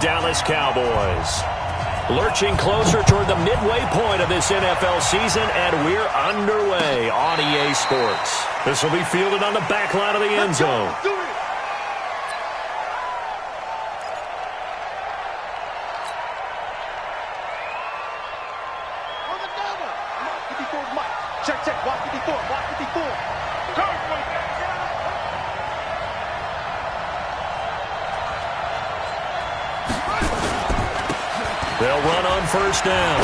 Dallas Cowboys. Lurching closer toward the midway point of this NFL season, and we're underway on EA Sports. This will be fielded on the back line of the end zone. Check, block 54, block 54. They'll run on first down.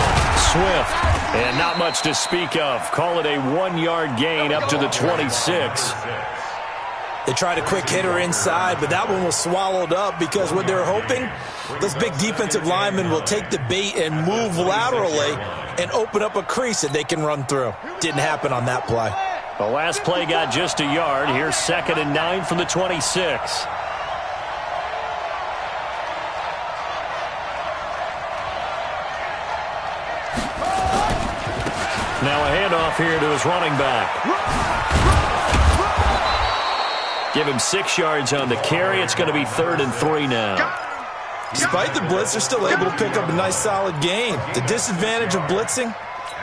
Swift, and not much to speak of. Call it a 1-yard gain up to the 26. They tried a quick hitter inside, but that one was swallowed up because what they're hoping, this big defensive lineman will take the bait and move laterally and open up a crease that they can run through. Didn't happen on that play. The last play got just a yard. Here's 2nd and 9 from the 26. Now a handoff here to his running back. Give him 6 yards on the carry. It's going to be 3rd and 3 now. Despite the blitz, they're still able to pick up a nice solid gain. The disadvantage of blitzing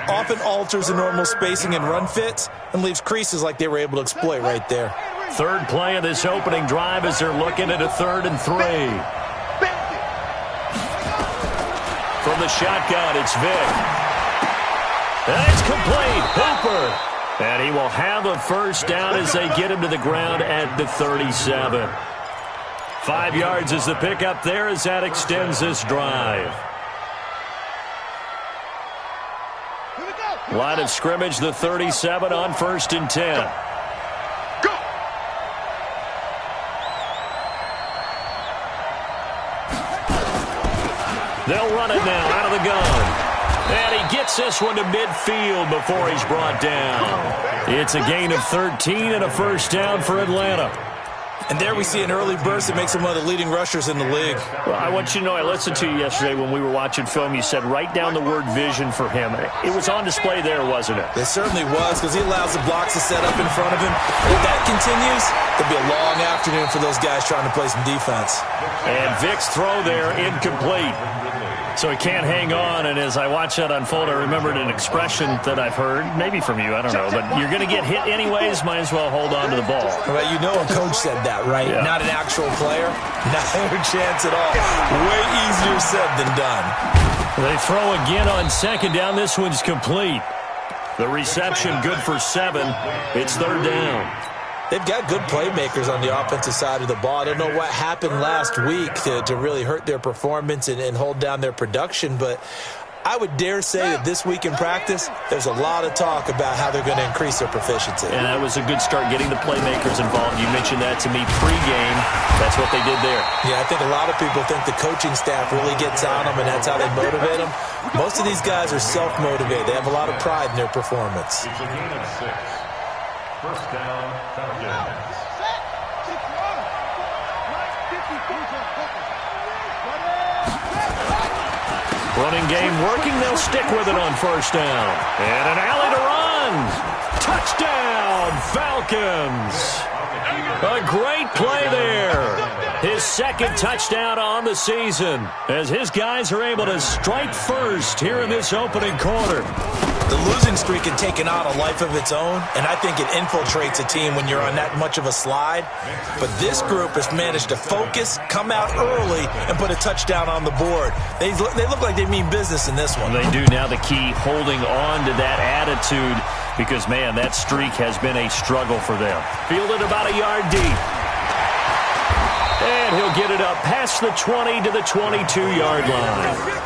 often alters the normal spacing and run fits and leaves creases like they were able to exploit right there. Third play of this opening drive as they're looking at a 3rd and 3. From the shotgun, it's Vick. And it's complete. Hooper. And he will have a first down as they get him to the ground at the 37. 5 yards is the pickup there as that extends this drive. Line of scrimmage, the 37 on 1st and 10. Go. They'll run it now out of the gun. And he gets this one to midfield before he's brought down. It's a gain of 13 and a first down for Atlanta. And there we see an early burst that makes him one of the leading rushers in the league. Well, I want you to know, I listened to you yesterday when we were watching film. You said write down the word vision for him. It was on display there, wasn't it? It certainly was, because he allows the blocks to set up in front of him. If that continues, there'll be a long afternoon for those guys trying to play some defense. And Vick's throw there incomplete. So he can't hang on, and as I watch that unfold, I remembered an expression that I've heard, maybe from you, I don't know, but you're going to get hit anyways, might as well hold on to the ball. Well, you know a coach said that, right? Yeah. Not an actual player. Not a chance at all. Way easier said than done. They throw again on 2nd down. This one's complete. The reception good for 7. It's 3rd down. They've got good playmakers on the offensive side of the ball. I don't know what happened last week to really hurt their performance and hold down their production, but I would dare say that this week in practice, there's a lot of talk about how they're going to increase their proficiency. And that was a good start, getting the playmakers involved. You mentioned that to me pregame. That's what they did there. Yeah, I think a lot of people think the coaching staff really gets on them, and that's how they motivate them. Most of these guys are self-motivated. They have a lot of pride in their performance. It's a gain of 6. First down, Falcons. Running game working. They'll stick with it on first down. And an alley to run. Touchdown, Falcons. A great play there. His 2nd touchdown on the season as his guys are able to strike first here in this opening quarter. The losing streak had taken on a life of its own, and I think it infiltrates a team when you're on that much of a slide. But this group has managed to focus, come out early, and put a touchdown on the board. They look like they mean business in this one. They do. Now the key, holding on to that attitude, because, man, that streak has been a struggle for them. Fielded about a yard deep. And he'll get it up past the 20 to the 22-yard line.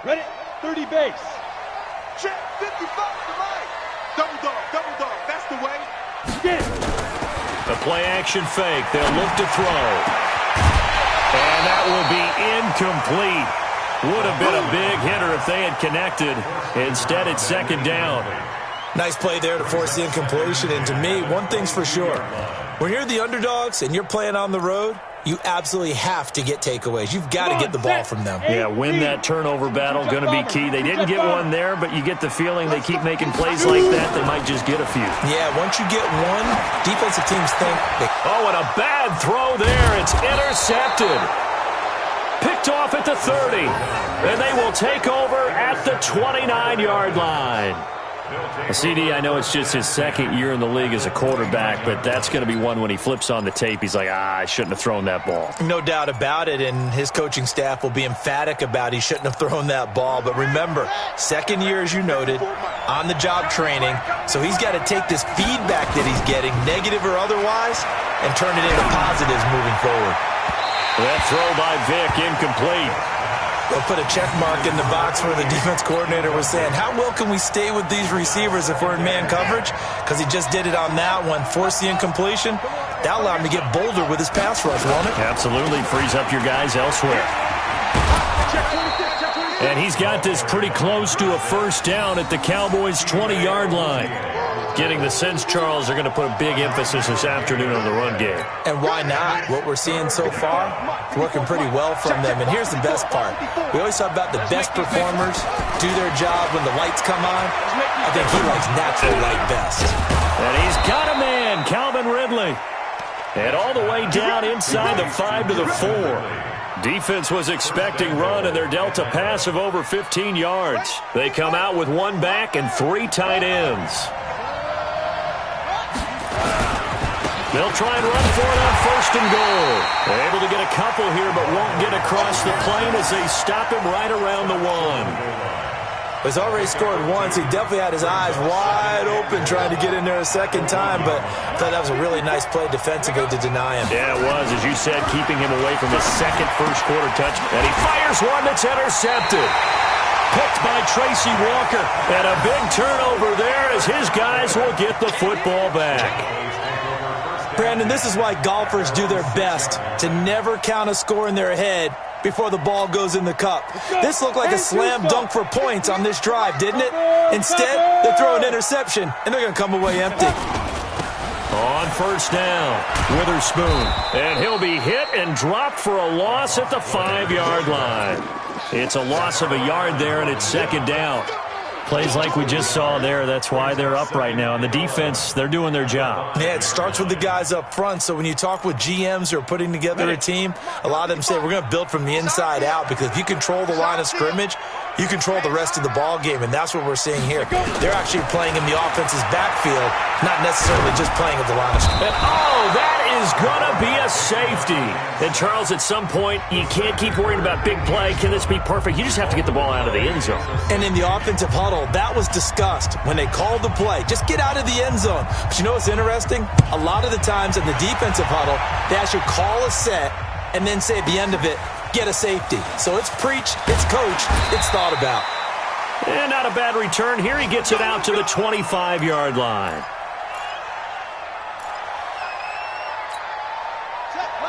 Ready? 30 base. Check. 55 to right. Double dog. That's the way. The play action fake. They'll look to throw. And that will be incomplete. Would have been a big hitter if they had connected. Instead, it's second down. Nice play there to force the incompletion. And to me, one thing's for sure. When you're the underdogs and you're playing on the road, you absolutely have to get takeaways. You've got to get the ball from them. Yeah, win that turnover battle, going to be key. They didn't get one there, but you get the feeling they keep making plays like that, they might just get a few. Yeah, once you get one, defensive teams think Oh, and a bad throw there. It's intercepted. Picked off at the 30. And they will take over at the 29-yard line. CD, I know it's just his second year in the league as a quarterback, but that's going to be one when he flips on the tape. He's like, I shouldn't have thrown that ball. No doubt about it, and his coaching staff will be emphatic about he shouldn't have thrown that ball. But remember, second year, as you noted, on-the-job training, so he's got to take this feedback that he's getting, negative or otherwise, and turn it into positives moving forward. That throw by Vic, incomplete. They'll put a check mark in the box where the defense coordinator was saying, how well can we stay with these receivers if we're in man coverage? Because he just did it on that one, forced the incompletion. That allowed him to get bolder with his pass rush, won't it? Absolutely. Frees up your guys elsewhere. And he's got this pretty close to a first down at the Cowboys' 20-yard line. Getting the sense, Charles, they're going to put a big emphasis this afternoon on the run game. And why not? What we're seeing so far, it's working pretty well from them. And here's the best part. We always talk about the best performers do their job when the lights come on. I think he likes natural light best. And he's got a man, Calvin Ridley. And all the way down inside the 5 to the 4. Defense was expecting run, and they're dealt a pass of over 15 yards. They come out with one back and 3 tight ends. They'll try and run for it on first and goal. They're able to get a couple here, but won't get across the plane as they stop him right around the 1. He's already scored once. He definitely had his eyes wide open trying to get in there a second time, but I thought that was a really nice play defensively to deny him. Yeah, it was, as you said, keeping him away from his second first-quarter touch. And he fires one that's intercepted. Picked by Tracy Walker. And a big turnover there as his guys will get the football back. Brandon, this is why golfers do their best to never count a score in their head before the ball goes in the cup. This looked like a slam dunk for points on this drive, didn't it? Instead, they throw an interception, and they're going to come away empty. On first down, Witherspoon. And he'll be hit and dropped for a loss at the 5-yard line. It's a loss of a yard there, and it's second down. Plays like we just saw there, that's why they're up right now. And the defense, they're doing their job. Yeah, it starts with the guys up front. So when you talk with GMs who are putting together a team, a lot of them say we're going to build from the inside out, because if you control the line of scrimmage, you control the rest of the ball game, and that's what we're seeing here. They're actually playing in the offense's backfield, not necessarily just playing at the line of scrimmage. Oh, that is going to be a safety. And, Charles, at some point, you can't keep worrying about big play. Can this be perfect? You just have to get the ball out of the end zone. And in the offensive huddle, that was discussed when they called the play. Just get out of the end zone. But you know what's interesting? A lot of the times in the defensive huddle, they actually call a set and then say at the end of it, get a safety. So it's preached, it's coached, it's thought about. And not a bad return. Here he gets it out to the 25-yard line.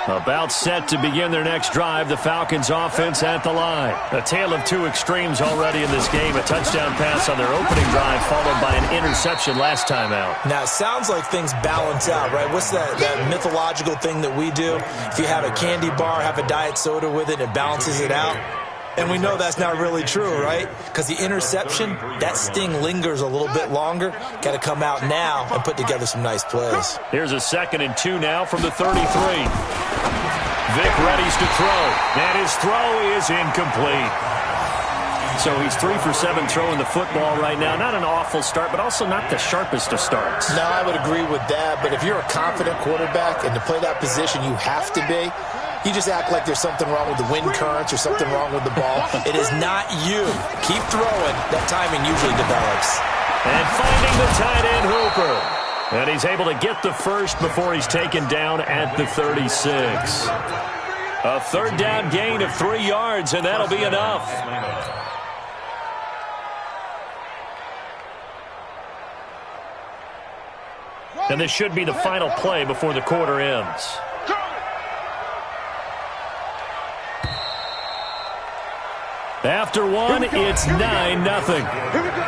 About set to begin their next drive, the Falcons offense at the line. A tale of two extremes already in this game. A touchdown pass on their opening drive followed by an interception last time out. Now, it sounds like things balance out, right? What's that mythological thing that we do? If you have a candy bar, have a diet soda with it, it balances it out. And we know that's not really true, right? Because the interception, that sting lingers a little bit longer. Got to come out now and put together some nice plays. Here's a 2nd and 2 now from the 33. Vic readies to throw. And his throw is incomplete. So he's 3 for 7 throwing the football right now. Not an awful start, but also not the sharpest of starts. No, I would agree with that. But if you're a confident quarterback and to play that position, you have to be. You just act like there's something wrong with the wind currents or something wrong with the ball. It is not you. Keep throwing. That timing usually develops. And finding the tight end Hooper. And he's able to get the first before he's taken down at the 36. A 3rd down gain of 3 yards, and that'll be enough. And this should be the final play before the quarter ends. After one, it's 9-0. Here we go.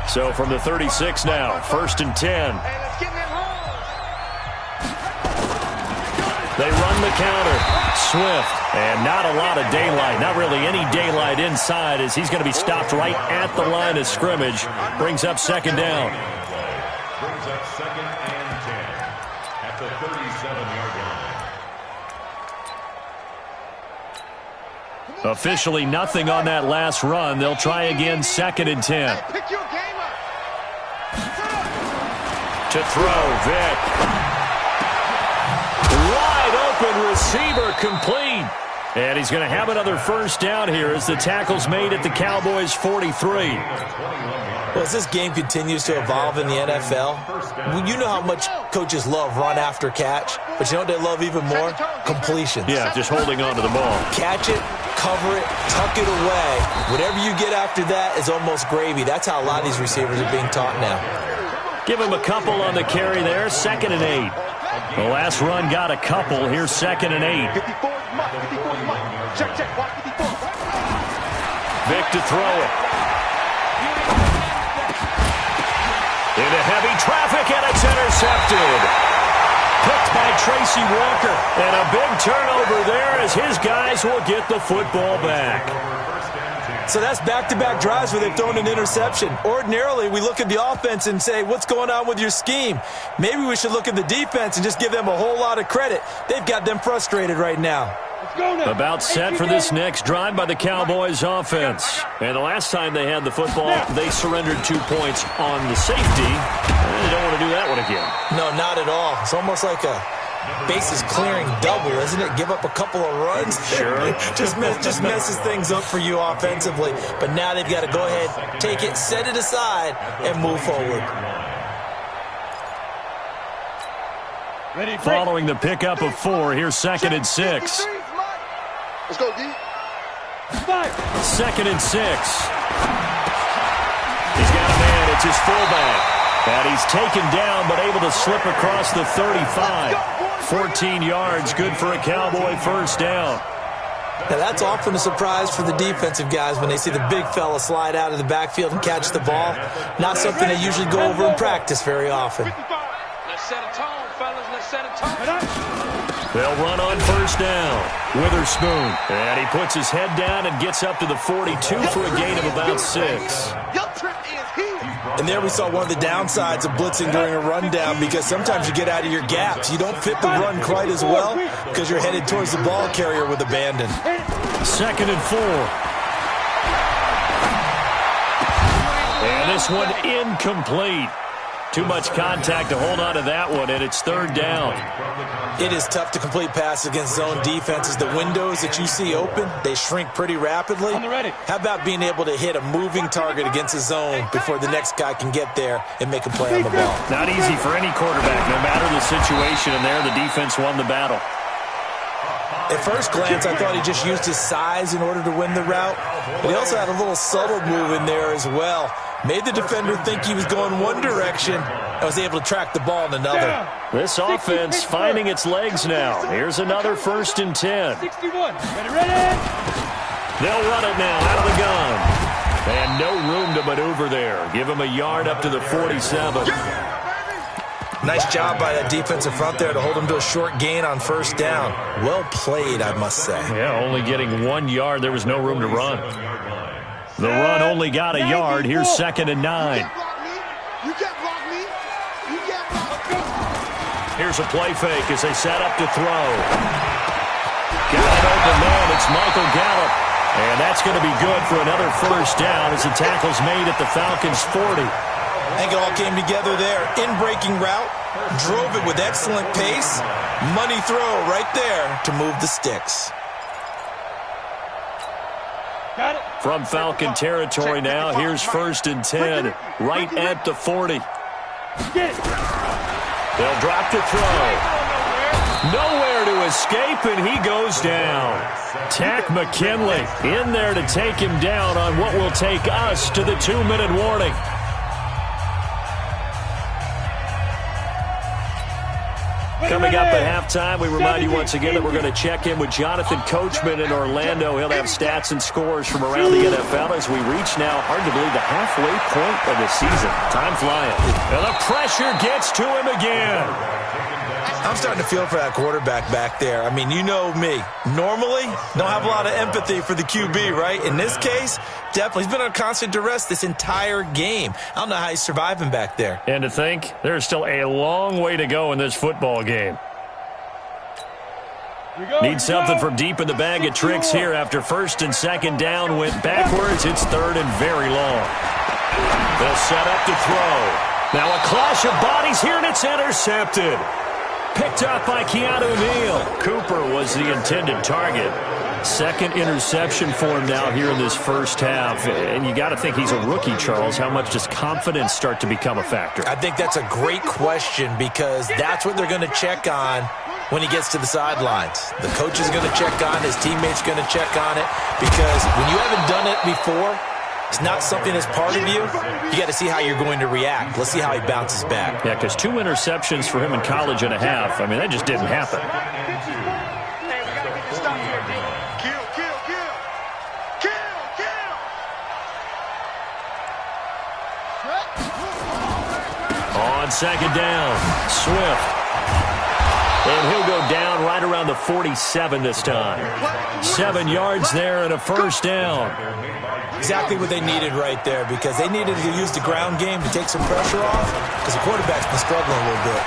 So from the 36 now, 1st and 10. They run the counter. Swift. And not a lot of daylight. Not really any daylight inside as he's going to be stopped right at the line of scrimmage. Brings up 2nd down. Brings up 2nd and 10 at the 37-yard line. Officially nothing on that last run. They'll try again 2nd and 10. Pick your game up. To throw, Vick. Wide open receiver complete. And he's going to have another 1st down here as the tackle's made at the Cowboys' 43. Well, as this game continues to evolve in the NFL, you know how much coaches love run after catch, but you know what they love even more? Completions. Yeah, just holding on to the ball. Catch it, cover it, tuck it away. Whatever you get after that is almost gravy. That's how a lot of these receivers are being taught now. Give him a couple on the carry there, 2nd and 8. The last run got a couple. Here's 2nd and 8. 54 Mike. 54 Mike. Check. Watch 54. Vick to throw it. Into heavy traffic, and it's intercepted. Picked by Tracy Walker. And a big turnover there as his guys will get the football back. So that's back-to-back drives where they've thrown an interception. Ordinarily, we look at the offense and say, what's going on with your scheme? Maybe we should look at the defense and just give them a whole lot of credit. They've got them frustrated right now. About set for this next drive by the Cowboys offense. And the last time they had the football, they surrendered 2 points on the safety. And they don't want to do that one again. No, not at all. It's almost like a bases clearing double, isn't it? Give up a couple of runs. Sure. just messes things up for you offensively. But now they've got to go ahead, take it, set it aside, and move forward. Following the pickup of 4, here's 2nd and 6. Let's go, D. 2nd and 6. He's got a man. It's his fullback. And he's taken down but able to slip across the 35. 14 yards, good for a Cowboy 1st down. Now that's often a surprise for the defensive guys when they see the big fella slide out of the backfield and catch the ball. Not something they usually go over in practice very often. Let's set a tone, fellas. Let's set a tone. They'll run on 1st down. Witherspoon. And he puts his head down and gets up to the 42 for a gain of about 6. And there we saw one of the downsides of blitzing during a rundown, because sometimes you get out of your gaps. You don't fit the run quite as well because you're headed towards the ball carrier with abandon. 2nd and 4. And this one incomplete. Too much contact to hold on to that one, and it's 3rd down. It is tough to complete passes against zone defenses. The windows that you see open, they shrink pretty rapidly. How about being able to hit a moving target against a zone before the next guy can get there and make a play on the ball? Not easy for any quarterback, no matter the situation, and there the defense won the battle. At first glance, I thought he just used his size in order to win the route, but he also had a little subtle move in there as well. Made the defender think he was going one direction and was able to track the ball in another. This offense finding its legs now. Here's another 1st and 10. 61. Ready. They'll run it now out of the gun. And no room to maneuver there. Give him a yard up to the 47. Nice job by that defensive front there to hold him to a short gain on 1st down. Well played, I must say. Yeah, only getting 1 yard. There was no room to run. The run only got a yard. Here's 2nd and 9. You can't block me. You can't block me. Here's a play fake as they set up to throw. Got an open man. It's Michael Gallup. And that's going to be good for another 1st down as the tackle's made at the Falcons' 40. I think it all came together there. In-breaking route, drove it with excellent pace. Money throw right there to move the sticks. Got it. From Falcon territory now, here's 1st and 10, right at the 40. They'll drop to throw. Nowhere to to escape, and he goes down. Tack McKinley in there to take him down on what will take us to the 2-minute warning. Coming up at halftime, we remind you once again that we're going to check in with Jonathan Coachman in Orlando. He'll have stats and scores from around the NFL as we reach now, hard to believe, the halfway point of the season. Time flying. And the pressure gets to him again. I'm starting to feel for that quarterback back there. I mean, you know me. Normally, don't have a lot of empathy for the QB, right? In this case, definitely. He's been on constant duress this entire game. I don't know how he's surviving back there. And to think, there's still a long way to go in this football game. Need something from deep in the bag of tricks here after first and second down went backwards. It's third and very long. They'll set up to throw. Now a clash of bodies here, and it's intercepted. Picked up by Keanu Neal. Cooper was the intended target. Second interception for him now here in this first half. And you got to think he's a rookie, Charles. How much does confidence start to become a factor? I think that's a great question because that's what they're going to check on when he gets to the sidelines. The coach is going to check on, his teammates going to check on it, because when you haven't done it before, it's not something that's part of you. You got to see how you're going to react. Let's see how he bounces back. Yeah, because 2 interceptions for him in college and a half. I mean, that just didn't happen. Hey, we got to get this stop here, D. Kill, kill, kill. Kill, kill. On second down, Swift. And he'll go down right around the 47 this time. 7 yards there and a first down. Exactly what they needed right there, because they needed to use the ground game to take some pressure off, because the quarterback's been struggling a little bit.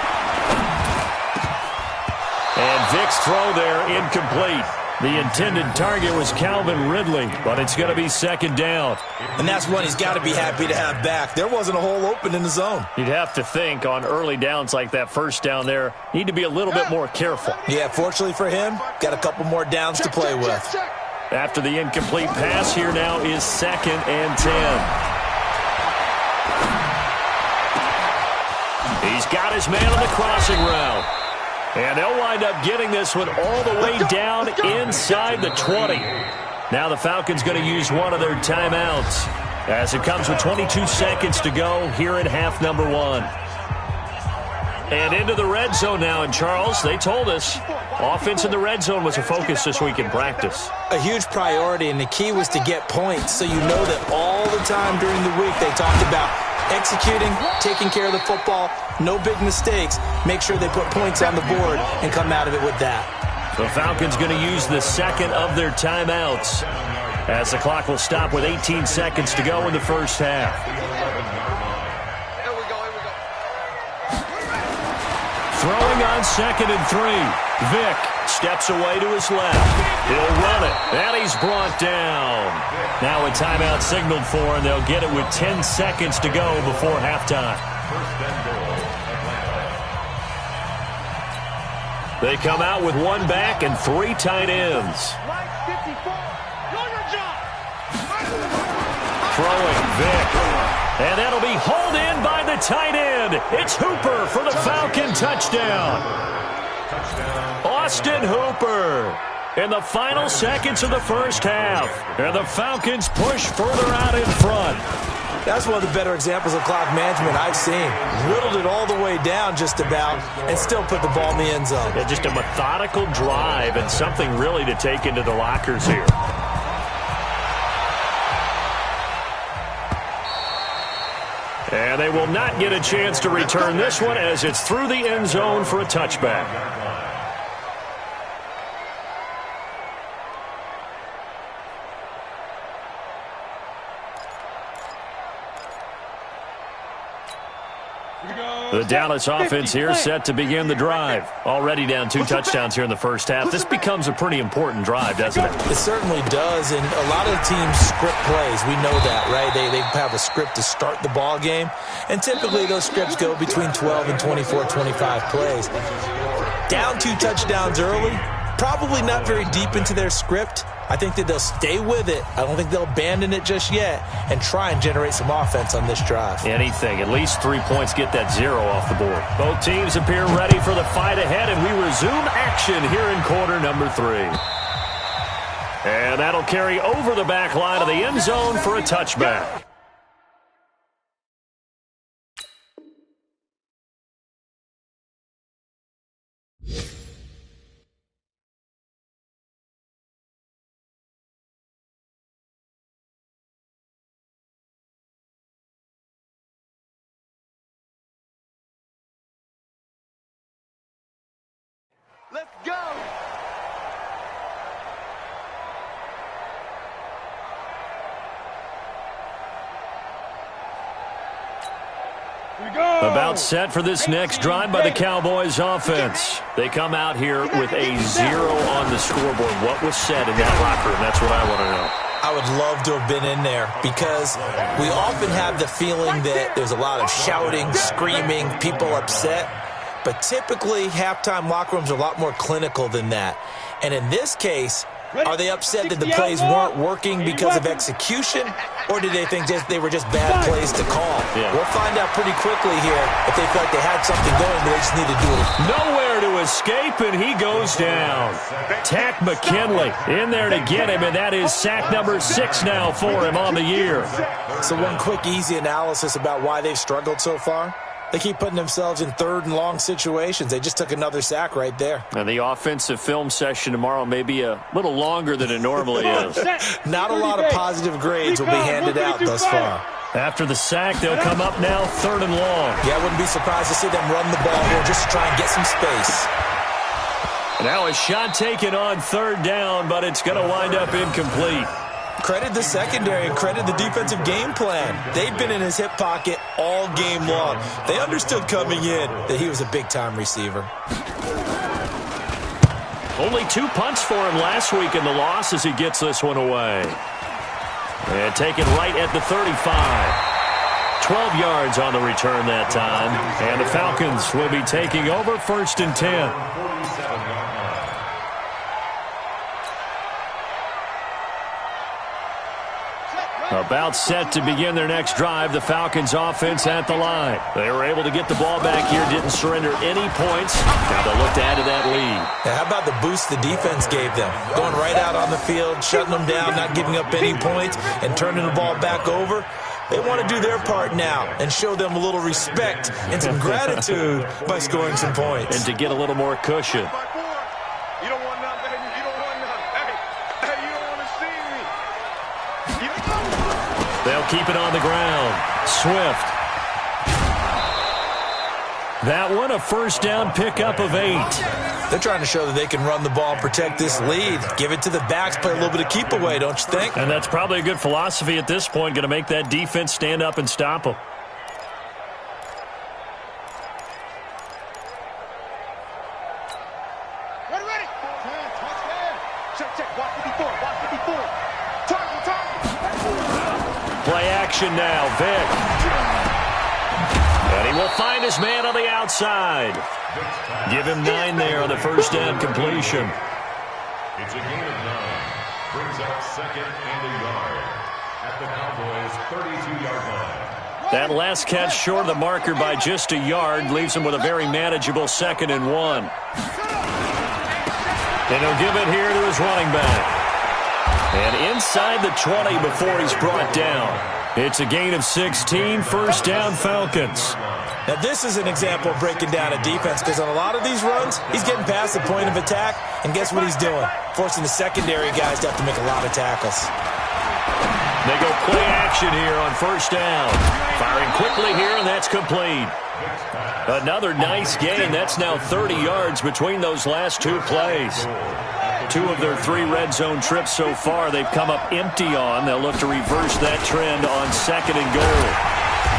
And Vick's throw there incomplete. The intended target was Calvin Ridley, but it's going to be second down. And that's one he's got to be happy to have back. There wasn't a hole open in the zone. You'd have to think on early downs like that first down there, need to be a little bit more careful. Yeah, fortunately for him, got a couple more downs to play with. After the incomplete pass, here now is second and 10. He's got his man on the crossing route. And they'll wind up getting this one all the way down inside the 20. Now the Falcons going to use one of their timeouts as it comes with 22 seconds to go here in half number 1. And into the red zone now. And, Charles, they told us offense in the red zone was a focus this week in practice. A huge priority, and the key was to get points. So you know that all the time during the week they talked about executing, taking care of the football, no big mistakes. Make sure they put points on the board and come out of it with that. The Falcons going to use the second of their timeouts as the clock will stop with 18 seconds to go in the first half. Throwing on second and 3. Vick steps away to his left. He'll run it. And he's brought down. Now a timeout signaled for, and they'll get it with 10 seconds to go before halftime. They come out with 1 back and 3 tight ends. Throwing Vick. And that'll be hauled in by the tight end. It's Hooper for the Falcon touchdown. Austin Hooper in the final seconds of the first half. And the Falcons push further out in front. That's one of the better examples of clock management I've seen. Whittled it all the way down just about and still put the ball in the end zone. Yeah, just a methodical drive and something really to take into the lockers here. And they will not get a chance to return this one as it's through the end zone for a touchback. The Dallas offense here set to begin the drive. Already down 2 touchdowns here in the first half. This becomes a pretty important drive, doesn't it? It certainly does, and a lot of the teams script plays. We know that, right? They have a script to start the ball game, and typically those scripts go between 12 and 24, 25 plays. Down 2 touchdowns early, probably not very deep into their script, I think that they'll stay with it. I don't think they'll abandon it just yet and try and generate some offense on this drive. Anything. At least 3 points, get that 0 off the board. Both teams appear ready for the fight ahead, and we resume action here in quarter number 3. And that'll carry over the back line of the end zone for a touchback. Let's go! About set for this next drive by the Cowboys offense. They come out here with a 0 on the scoreboard. What was said in that locker room? That's what I want to know. I would love to have been in there because we often have the feeling that there's a lot of shouting, screaming, people upset. But typically, halftime locker rooms are a lot more clinical than that. And in this case, are they upset that the plays weren't working because of execution, or did they think they were just bad plays to call? Yeah. We'll find out pretty quickly here if they felt like they had something going, but they just need to do it. Nowhere to escape, and he goes down. Tack McKinley in there to get him, and that is sack number 6 now for him on the year. So one quick, easy analysis about why they've struggled so far. They keep putting themselves in third and long situations. They just took another sack right there. And the offensive film session tomorrow may be a little longer than it normally is. Not a lot of positive grades will be handed out thus far. After the sack, they'll come up now 3rd and long. Yeah, I wouldn't be surprised to see them run the ball here just to try and get some space. Now a shot taken on 3rd down, but it's going to wind up incomplete. Credit the secondary and credit the defensive game plan. They've been in his hip pocket all game long. They understood coming in that he was a big-time receiver. Only 2 punts for him last week in the loss as he gets this one away. And taken right at the 35. 12 yards on the return that time. And the Falcons will be taking over 1st and 10. About set to begin their next drive, the Falcons offense at the line. They were able to get the ball back here, didn't surrender any points. Now they'll look to add to that lead. Now, how about the boost the defense gave them? Going right out on the field, shutting them down, not giving up any points, and turning the ball back over. They want to do their part now and show them a little respect and some gratitude by scoring some points. And to get a little more cushion. You don't want none, baby. You don't want none. Hey, you don't want to see me. They'll keep it on the ground. Swift. That one, a 1st down pickup of 8. They're trying to show that they can run the ball and protect this lead. Give it to the backs, play a little bit of keep away, don't you think? And that's probably a good philosophy at this point, going to make that defense stand up and stop them. Ready. Check. Watch 54. Target. Play action now, Vic. And he will find his man on the outside. Give him 9 there on the 1st down completion. It's a gain of 9. Brings up 2nd and a yard at the Cowboys' 32-yard line. That last catch short of the marker by just a yard leaves him with a very manageable 2nd and 1. And he'll give it here to his running back. And inside the 20 before he's brought down. It's a gain of 16, 1st down Falcons. Now, this is an example of breaking down a defense because on a lot of these runs, he's getting past the point of attack, and guess what he's doing? Forcing the secondary guys to have to make a lot of tackles. They go play action here on 1st down. Firing quickly here, and that's complete. Another nice gain. That's now 30 yards between those last 2 plays. 2 of their 3 red zone trips so far they've come up empty on. They'll look to reverse that trend on 2nd and goal.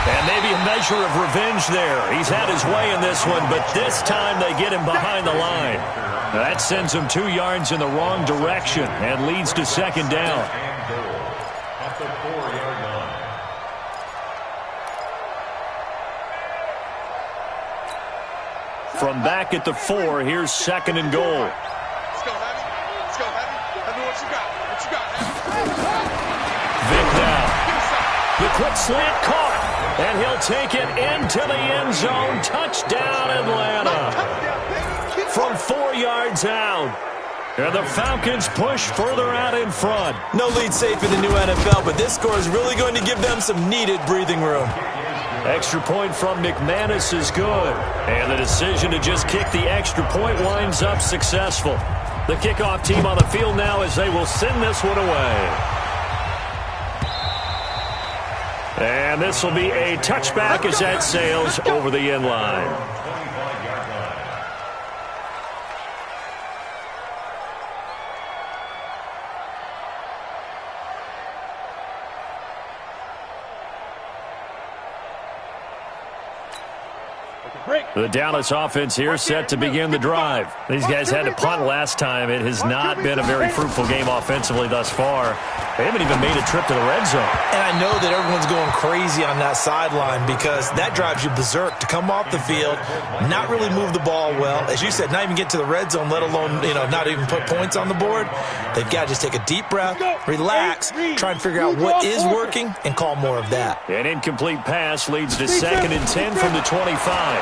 And maybe a measure of revenge there. He's had his way in this one, but this time they get him behind the line. That sends him 2 yards in the wrong direction and leads to 2nd down. At the 4-yard line. From back at the 4, here's 2nd and goal. Let's go, Heavy. I know what you got. quick slant caught. And he'll take it into the end zone. Touchdown, Atlanta. From 4 yards out. And the Falcons push further out in front. No lead safe in the new NFL, but this score is really going to give them some needed breathing room. Extra point from McManus is good. And the decision to just kick the extra point winds up successful. The kickoff team on the field now as they will send this one away. And this will be a touchback as that sails over the end line. The Dallas offense here set to begin the drive. These guys had to punt last time. It has not been a very fruitful game offensively thus far. They haven't even made a trip to the red zone. And I know that everyone's going crazy on that sideline because that drives you berserk to come off the field, not really move the ball well. As you said, not even get to the red zone, let alone, not even put points on the board. They've got to just take a deep breath, relax, try and figure out what is working, and call more of that. An incomplete pass leads to 2nd and 10 from the 25.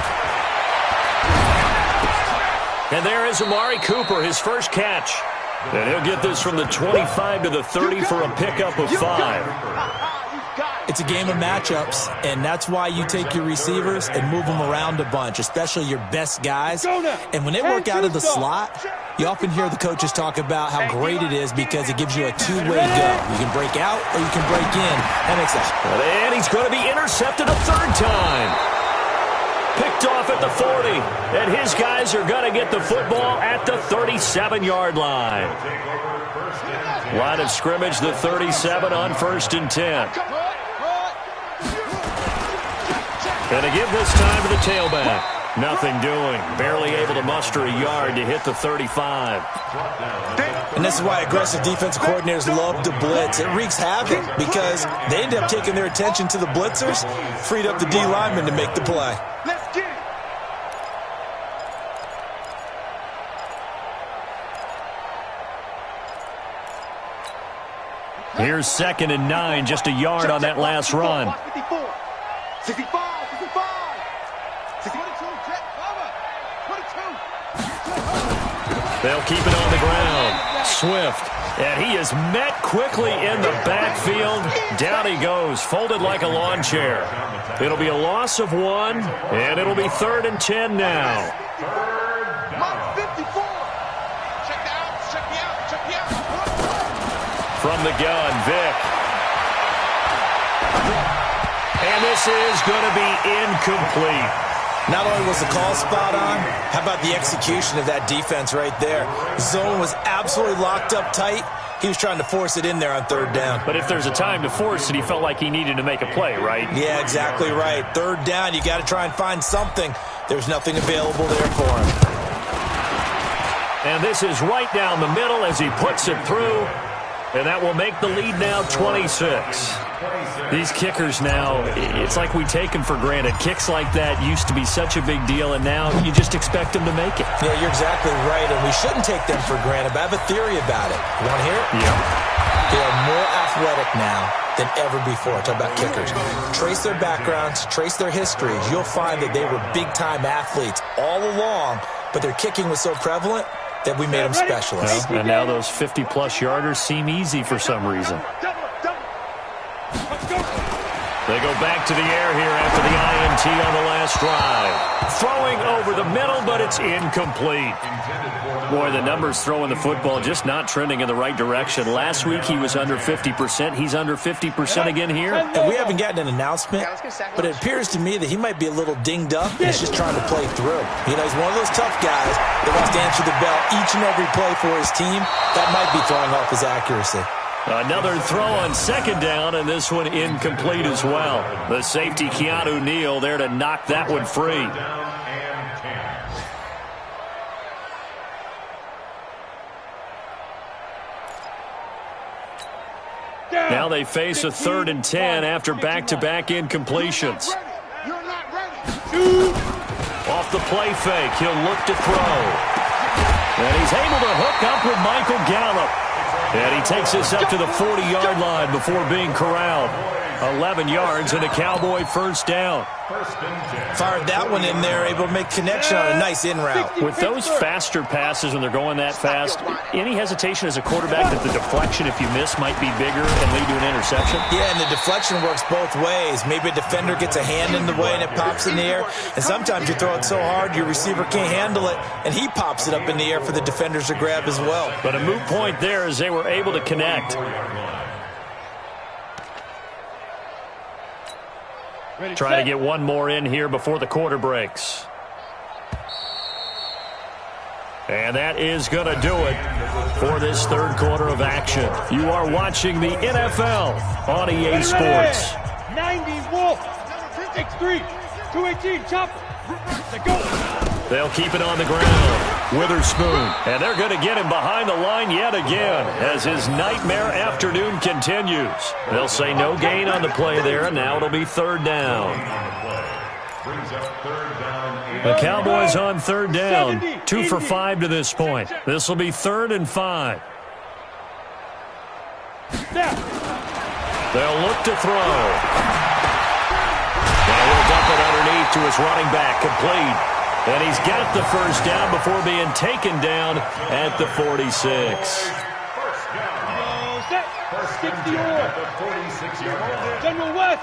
And there is Amari Cooper, his first catch. And he'll get this from the 25 to the 30 for a pickup of 5. It's a game of matchups, and that's why you take your receivers and move them around a bunch, especially your best guys. And when they work out of the slot, you often hear the coaches talk about how great it is because it gives you a two-way go. You can break out or you can break in. That makes sense. And he's going to be intercepted a 3rd time. Picked off at the 40, and his guys are going to get the football at the 37-yard line. Line of scrimmage, the 37 on 1st and 10. And to give this time to the tailback. Nothing doing. Barely able to muster a yard to hit the 35. And this is why aggressive defensive coordinators love to blitz. It wreaks havoc because they end up taking their attention to the blitzers, freed up the D lineman to make the play. Let's get it. Here's 2nd and 9, just a yard on that last run. 54, 65, 65. 22, 22. They'll keep it on the ground. Swift. And he is met quickly in the backfield. Down he goes, folded like a lawn chair. It'll be a loss of 1, and it'll be 3rd and 10 now. 54. Check me out. From the gun, Vic. And this is going to be incomplete. Not only was the call spot on, how about the execution of that defense right there? Zone was absolutely locked up tight. He was trying to force it in there on 3rd down. But if there's a time to force it, he felt like he needed to make a play, right? Yeah, exactly right. 3rd down, you got to try and find something. There's nothing available there for him. And this is right down the middle as he puts it through. And that will make the lead now 26. These kickers now, it's like we take them for granted. Kicks like that used to be such a big deal, and now you just expect them to make it. Yeah, you're exactly right, and we shouldn't take them for granted, but I have a theory about it. You want to hear it? Yeah. They are more athletic now than ever before. Talk about kickers. Trace their backgrounds, trace their histories. You'll find that they were big-time athletes all along, but their kicking was so prevalent that we made them specialists. Well, and now those 50-plus yarders seem easy for some reason. They go back to the air here after the INT on the last drive. Throwing over the middle, but it's incomplete. Boy, the numbers throwing the football just not trending in the right direction. Last week he was under 50%. He's under 50% again here. And we haven't gotten an announcement, but it appears to me that he might be a little dinged up and he's just trying to play through. He's one of those tough guys that wants to answer the bell each and every play for his team. That might be throwing off his accuracy. Another throw on 2nd down, and this one incomplete as well. The safety, Keanu Neal, there to knock that one free. Now they face a 3rd and 10 after back-to-back incompletions. Off the play fake, he'll look to throw. And he's able to hook up with Michael Gallup. And he takes this up to the 40-yard line before being corralled. 11 yards and a Cowboy first down. Fired that one in there, able to make connection on a nice in route. With those faster passes when they're going that fast, any hesitation as a quarterback that the deflection, if you miss, might be bigger and lead to an interception? Yeah, and the deflection works both ways. Maybe a defender gets a hand in the way and it pops in the air. And sometimes you throw it so hard your receiver can't handle it, and he pops it up in the air for the defenders to grab as well. But a moot point there as they were able to connect. Try to get one more in here before the quarter breaks. And that is going to do it for this third quarter of action. You are watching the NFL on EA Sports. 90 Wolf, 6'3", 218, chopper. They'll keep it on the ground. Witherspoon. And they're going to get him behind the line yet again as his nightmare afternoon continues. They'll say no gain on the play there, and now it'll be third down. The Cowboys on third down. 2 for 5 to this point. This will be 3rd and 5. They'll look to throw. And he'll dump it underneath to his running back, complete. And he's got the first down before being taken down at the 46. General West.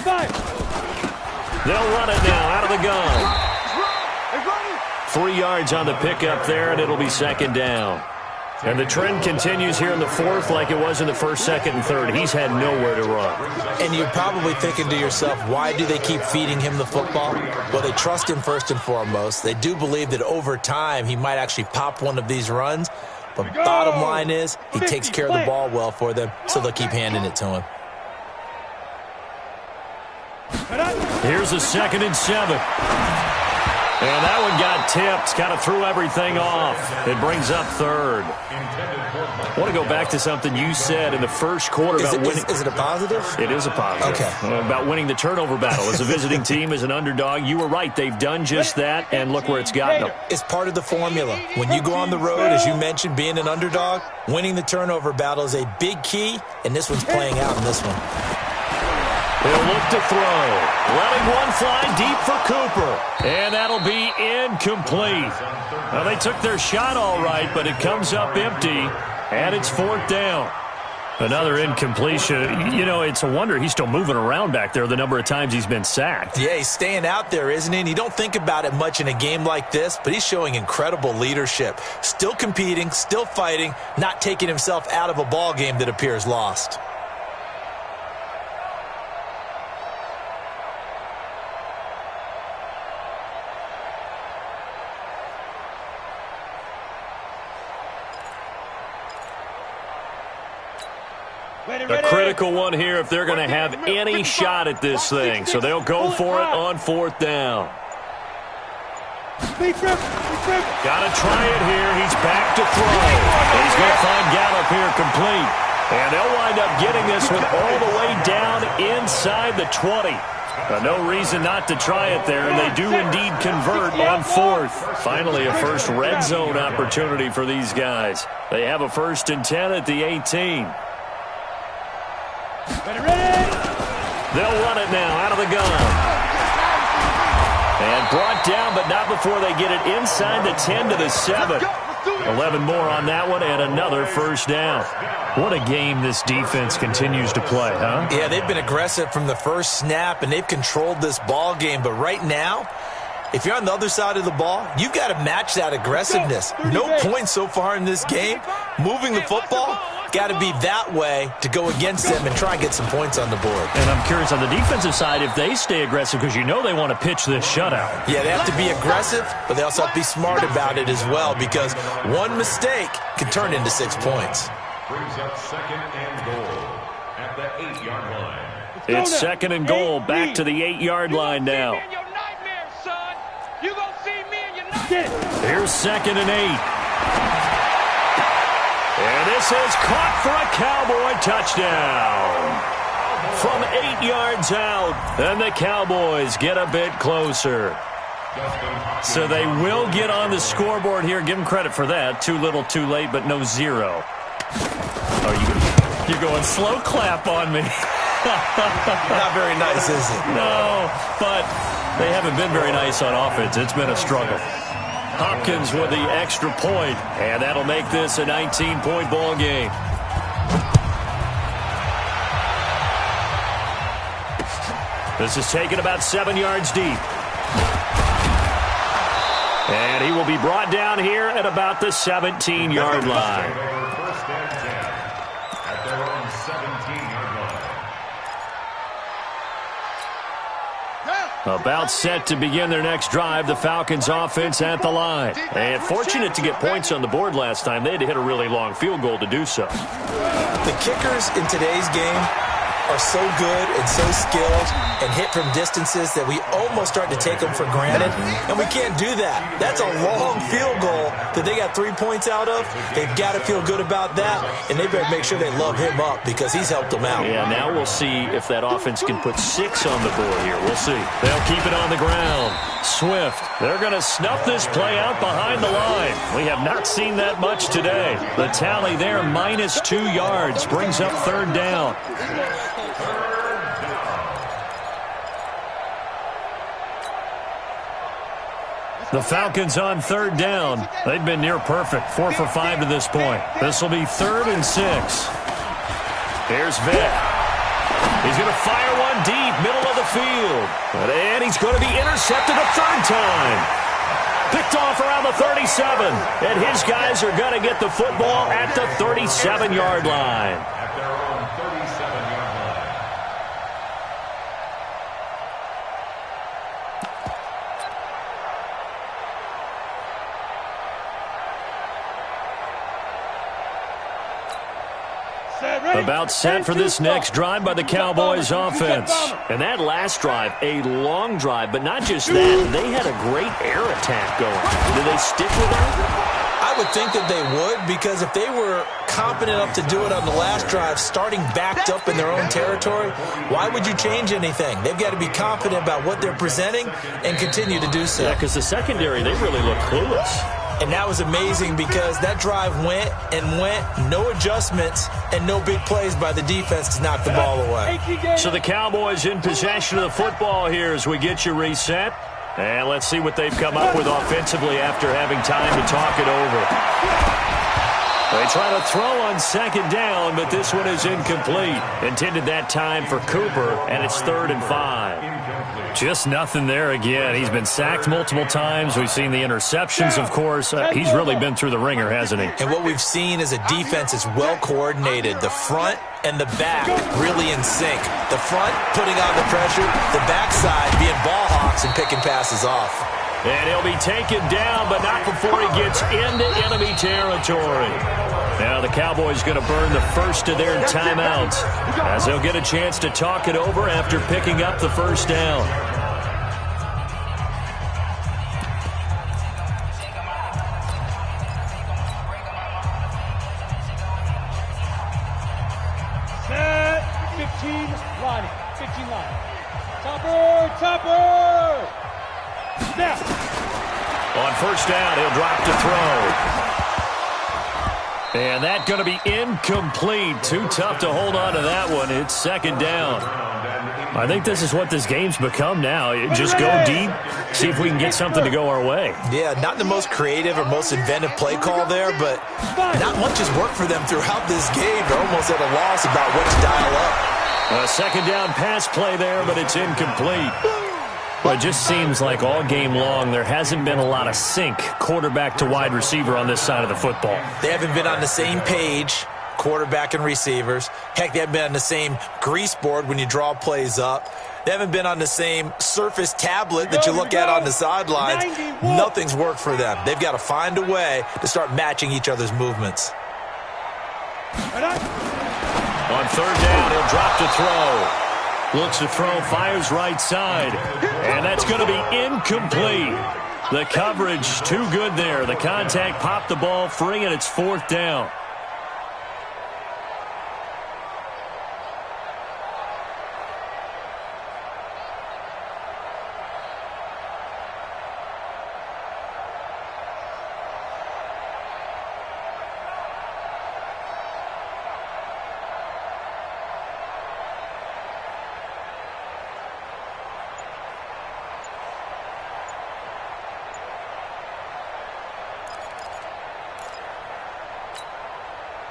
5. They'll run it now out of the gun. 3 yards on the pickup there, and it'll be second down. And the trend continues here in the fourth like it was in the first, second, and third. He's had nowhere to run. And you're probably thinking to yourself, why do they keep feeding him the football? Well, they trust him first and foremost. They do believe that over time he might actually pop one of these runs. But bottom line is he takes care of the ball well for them, so they'll keep handing it to him. Here's a 2nd and 7. And that one got tipped, kind of threw everything off. It brings up third. I want to go back to something you said in the first quarter about winning. Is it a positive? It is a positive. Okay. About winning the turnover battle. As a visiting team, as an underdog, you were right. They've done just that, and look where it's gotten them. It's part of the formula. When you go on the road, as you mentioned, being an underdog, winning the turnover battle is a big key, and this one's playing out in this one. He'll look to throw. Letting one fly deep for Cooper. And that'll be incomplete. Well, they took their shot all right, but it comes up empty, and it's 4th down. Another incompletion. You know, it's a wonder he's still moving around back there the number of times he's been sacked. Yeah, he's staying out there, isn't he? And you don't think about it much in a game like this, but he's showing incredible leadership. Still competing, still fighting, not taking himself out of a ball game that appears lost. A critical one here if they're going to have any shot at this thing. So they'll go for it on 4th down. Got to try it here. He's back to throw. He's going to find Gallup here complete. And they'll wind up getting this one all the way down inside the 20. No reason not to try it there, and they do indeed convert on 4th. Finally, a first red zone opportunity for these guys. They have a 1st and 10 at the 18. They'll run it now out of the gun. And brought down, but not before they get it inside the 10 to the 7. 11 more on that one, and another first down. What a game this defense continues to play, huh? Yeah, they've been aggressive from the first snap, and they've controlled this ball game. But right now, if you're on the other side of the ball, you've got to match that aggressiveness. No points so far in this game. Moving the football, got to be that way to go against them and try and get some points on the board. And I'm curious on the defensive side if they stay aggressive, because you know they want to pitch this shutout. Yeah, they have to be aggressive, but they also have to be smart about it as well, because one mistake can turn into 6 points. Brings up 2nd and goal at the 8-yard line. It's 2nd and goal, back to the 8-yard line now. Here's 2nd and 8. And this is caught for a Cowboy touchdown. From 8 yards out, and the Cowboys get a bit closer. So they will get on the scoreboard here. Give them credit for that. Too little, too late, but no 0. You're going slow clap on me. Not very nice, is it? No, but they haven't been very nice on offense. It's been a struggle. Hopkins with the extra point, and that'll make this a 19-point ball game. This is taken about 7 yards deep. And he will be brought down here at about the 17-yard line. First and 10 at their own 17-yard line. About set to begin their next drive, the Falcons offense at the line. And fortunate to get points on the board last time. They had to hit a really long field goal to do so. The kickers in today's game are so good and so skilled and hit from distances that we almost start to take them for granted, and we can't do that. That's a long field goal that they got 3 points out of. They've got to feel good about that, and they better make sure they love him up because he's helped them out. Yeah, now we'll see if that offense can put 6 on the board here. We'll see. They'll keep it on the ground. Swift, they're going to snuff this play out behind the line. We have not seen that much today. The tally there, minus 2 yards, brings up third down. The Falcons on third down. They've been near perfect, 4 for 5 to this point. This will be 3rd and 6. Here's Vick. He's going to fire one deep, middle of the field. And he's going to be intercepted a third time. Picked off around the 37. And his guys are going to get the football at the 37-yard line. At their own 37-yard line. About set for this next drive by the Cowboys offense. And that last drive, a long drive, but not just that. They had a great air attack going. Do they stick with that? I would think that they would, because if they were confident enough to do it on the last drive, starting backed up in their own territory, why would you change anything? They've got to be confident about what they're presenting and continue to do so. Yeah, because the secondary, they really look clueless. And that was amazing because that drive went and went, no adjustments, and no big plays by the defense to knock the ball away. So the Cowboys in possession of the football here as we get you reset. And let's see what they've come up with offensively after having time to talk it over. They try to throw on second down, but this one is incomplete. Intended that time for Cooper, and it's 3rd and 5. Just nothing there again. He's been sacked multiple times. We've seen the interceptions, of course. He's really been through the ringer, hasn't he? And what we've seen is a defense that's well coordinated. The front and the back really in sync. The front putting on the pressure, the backside being ball hawks and picking passes off. And he'll be taken down, but not before he gets into enemy territory. Now the Cowboys going to burn the first of their timeouts as they'll get a chance to talk it over after picking up the first down. Set. 15 line. 15 line. Topper. Snap. On first down, he'll drop to throw. And that's going to be incomplete. Too tough to hold on to that one. It's second down. I think this is what this game's become now. Just go deep, see if we can get something to go our way. Yeah, not the most creative or most inventive play call there, but not much has worked for them throughout this game. They're almost at a loss about what to dial up. A second down pass play there, but it's incomplete. Well, it just seems like all game long there hasn't been a lot of sync quarterback to wide receiver on this side of the football. They haven't been on the same page, quarterback and receivers. Heck, they haven't been on the same grease board when you draw plays up. They haven't been on the same Surface tablet that you look at on the sidelines. Nothing's worked for them. They've got to find a way to start matching each other's movements. On third down, he'll drop to throw. Looks to throw, fires right side. And that's going to be incomplete. The coverage too good there. The contact popped the ball free, and it's 4th down.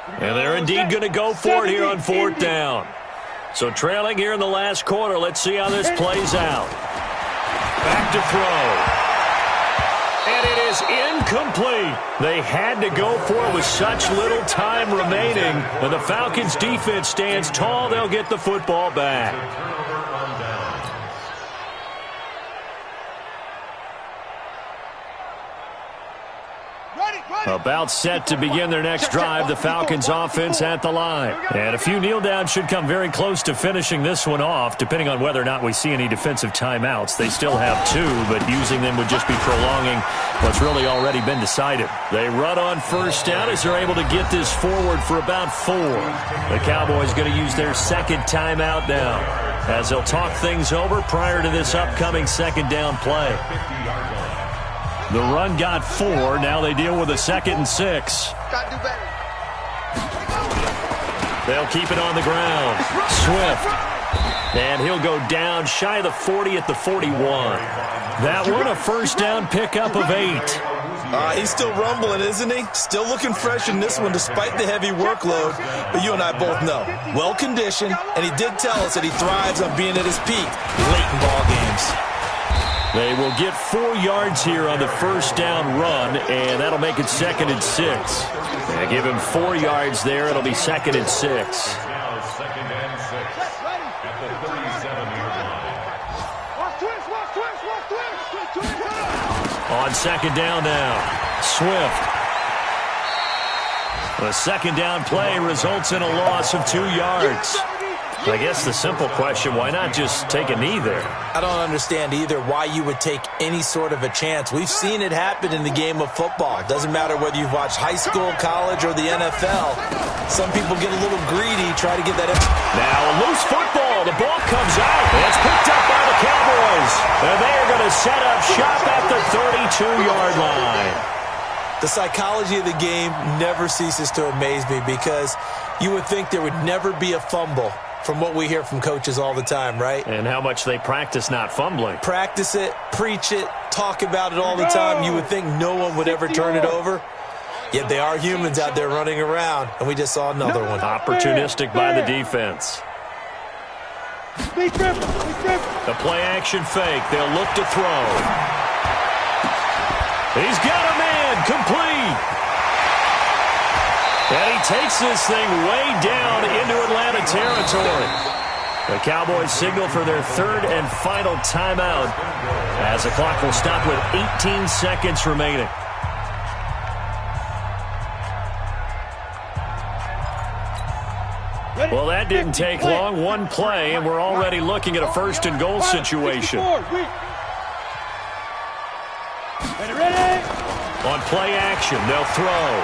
And they're indeed going to go for it here on 4th down. So trailing here in the last quarter. Let's see how this plays out. Back to throw. And it is incomplete. They had to go for it with such little time remaining. And the Falcons defense stands tall. They'll get the football back. About set to begin their next drive, the Falcons offense at the line. And a few kneel downs should come very close to finishing this one off, depending on whether or not we see any defensive timeouts. They still have 2, but using them would just be prolonging what's really already been decided. They run on 1st down as they're able to get this forward for about 4. The Cowboys going to use their 2nd timeout now, as they'll talk things over prior to this upcoming 2nd down play. The run got 4. Now they deal with a 2nd and 6. They'll keep it on the ground. Swift. And he'll go down shy of the 40 at the 41. That one, a 1st down pickup of 8. He's still rumbling, isn't he? Still looking fresh in this one despite the heavy workload. But you and I both know, well-conditioned, and he did tell us that he thrives on being at his peak late in ball games. They will get 4 yards here on the 1st down run, and that'll make it 2nd and 6. And give him 4 yards there. It'll be 2nd and 6. Now 2nd and 6 at the 37-yard line. On 2nd down now, Swift. The 2nd down play results in a loss of 2 yards. I guess the simple question, why not just take a knee there? I don't understand either why you would take any sort of a chance. We've seen it happen in the game of football. It doesn't matter whether you've watched high school, college, or the NFL. Some people get a little greedy, try to get that. Now a loose football. The ball comes out. It's picked up by the Cowboys. And they are going to set up shop at the 32-yard line. The psychology of the game never ceases to amaze me because you would think there would never be a fumble from what we hear from coaches all the time, right? And how much they practice not fumbling. Practice it, preach it, talk about it all the time. You would think no one would ever turn it over. Yet they are humans out there running around, and we just saw another one. Opportunistic by the defense. The play-action fake. They'll look to throw. He's got a man. Complete. And he takes this thing way down into Atlanta territory. The Cowboys signal for their 3rd and final timeout as the clock will stop with 18 seconds remaining. Well, that didn't take long. One play, and we're already looking at a 1st and goal situation. On play action, they'll throw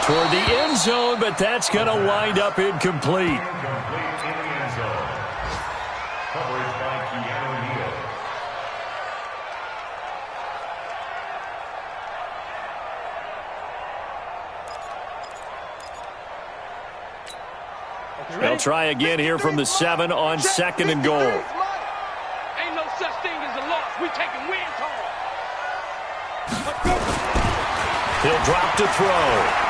toward the end zone, but that's going to wind up incomplete. Incomplete in the end zone. Coverage by Keanu Neal. They'll try again here from the 7 on 2nd and goal. Ain't no such thing as a loss. We taking wins home. He'll drop to throw.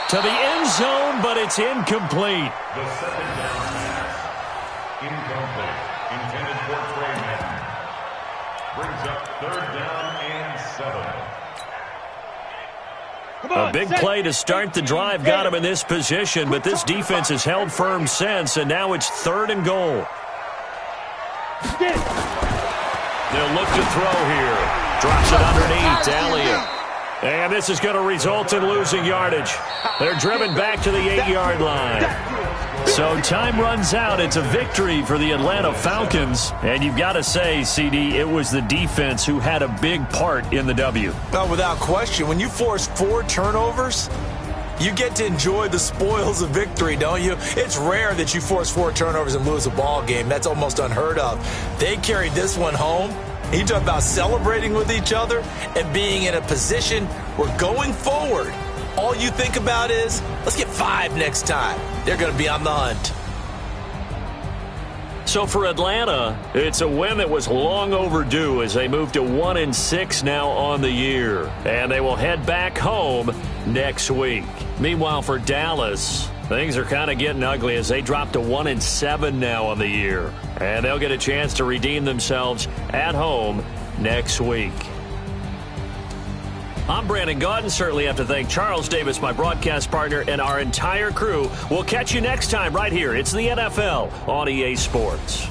To the end zone, but it's incomplete. The 2nd down pass. Incomplete. Intended for Trey Madden. Brings up 3rd down and 7. A big play to start the drive got him in this position, but this defense has held firm since, and now it's 3rd and goal. They'll look to throw here. Drops it underneath. Elliott. And this is going to result in losing yardage. They're driven back to the 8-yard line. So time runs out. It's a victory for the Atlanta Falcons. And you've got to say, CD, it was the defense who had a big part in the W. Well, without question, when you force 4 turnovers, you get to enjoy the spoils of victory, don't you? It's rare that you force 4 turnovers and lose a ball game. That's almost unheard of. They carried this one home. You talk about celebrating with each other and being in a position where going forward, all you think about is, let's get 5 next time. They're going to be on the hunt. So for Atlanta, it's a win that was long overdue as they move to 1-6 now on the year. And they will head back home next week. Meanwhile, for Dallas, things are kind of getting ugly as they drop to 1-7 now on the year. And they'll get a chance to redeem themselves at home next week. I'm Brandon Gaudin. Certainly have to thank Charles Davis, my broadcast partner, and our entire crew. We'll catch you next time right here. It's the NFL on EA Sports.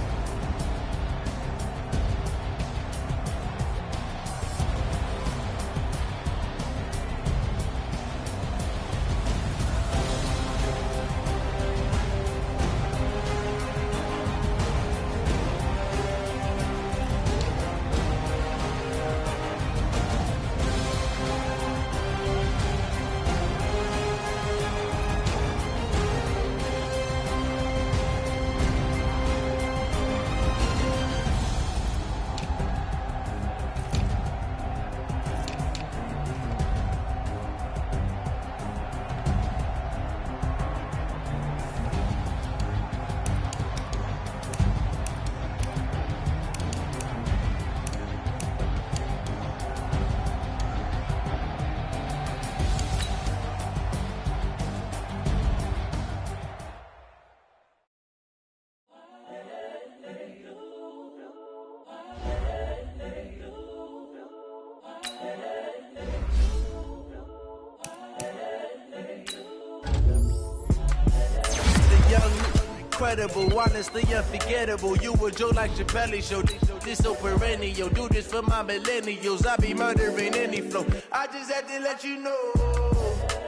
Incredible, honestly unforgettable. You a Joe like Chappelle show. This so perennial. Do this for my millennials. I be murdering any flow. I just had to let you know.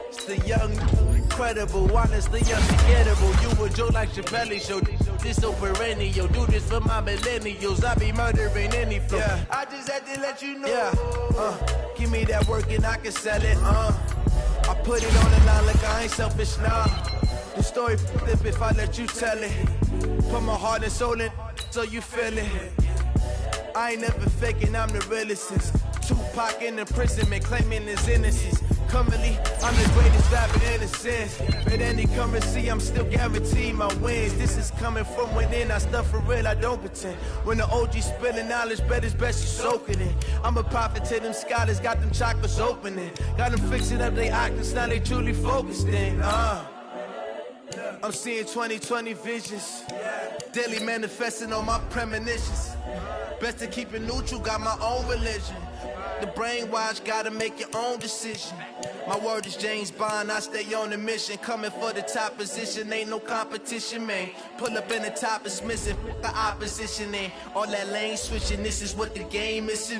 It's the young, incredible, honestly unforgettable. You a Joe like Chappelle show. This so perennial. Do this for my millennials. I be murdering any flow. Yeah. I just had to let you know. Yeah. Give me that work and I can sell it. I put it on the line like I ain't selfish now. The story flip if I let you tell it. Put my heart and soul in so you feel it. I ain't never faking, I'm the realest since Tupac in imprisonment, claiming his innocence. Currently, I'm the greatest rapper in a sense. But any currency, I'm still guaranteed my wins. This is coming from within, I stuff for real, I don't pretend. When the OG spilling knowledge, bet it's best you soak it in. I'm a prophet to them scholars, got them chakras opening. Got them fixing up they octaves, now they truly focused in. I'm seeing 2020 visions, daily manifesting on my premonitions. Best to keep it neutral, got my own religion. The brainwash, gotta make your own decision. My word is James Bond, I stay on the mission. Coming for the top position, ain't no competition, man. Pull up in the top, it's missing, the opposition, and all that lane switching, this is what the game is.